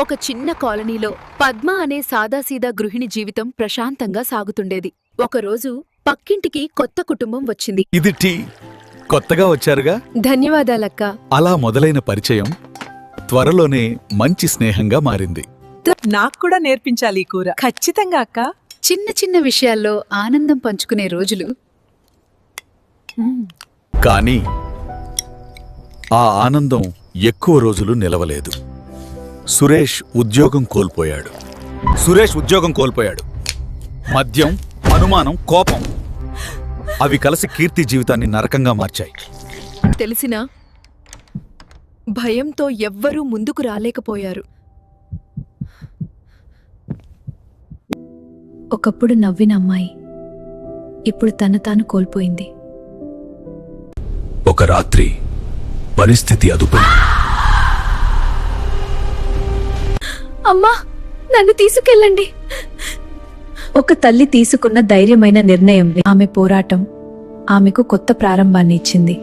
ఒక చిన్న కాలనీలో పద్మ అనే సాదాసీదా గృహిణి జీవితం ప్రశాంతంగా సాగుతుండేది. ఒకరోజు పక్కింటికి కొత్త కుటుంబం వచ్చింది. ఇది టీ. కొత్తగా వచ్చారుగా? ధన్యవాదాలక్కా. అలా మొదలైన పరిచయం త్వరలోనే మంచి స్నేహంగా మారింది. నాక్కూడా నేర్పించాలి ఈ కూర. ఖచ్చితంగా అక్క. చిన్న చిన్న విషయాల్లో ఆనందం పంచుకునే రోజులు. కానీ ఆ ఆనందం ఎక్కువ రోజులు నిలవలేదు. సురేష్ ఉద్యోగం కోల్పోయాడు. మద్యం, అనుమానం, కోపం అవి కలిసి కీర్తి జీవితాన్ని నరకంగా మార్చాయి. తెలిసినా భయంతో ఎవ్వరూ ముందుకు రాలేకపోయారు. ఒకప్పుడు నవ్విన అమ్మాయి ఇప్పుడు తాను కోల్పోయింది. ఒక రాత్రి పరిస్థితి అదుపుని. అమ్మా, నన్ను తీసుకెళ్ళండి. ఒక తల్లి తీసుకున్న ధైర్యమైన నిర్ణయం ఆమె పోరాటం ఆమెకు కొత్త ప్రారంభాన్ని ఇచ్చింది.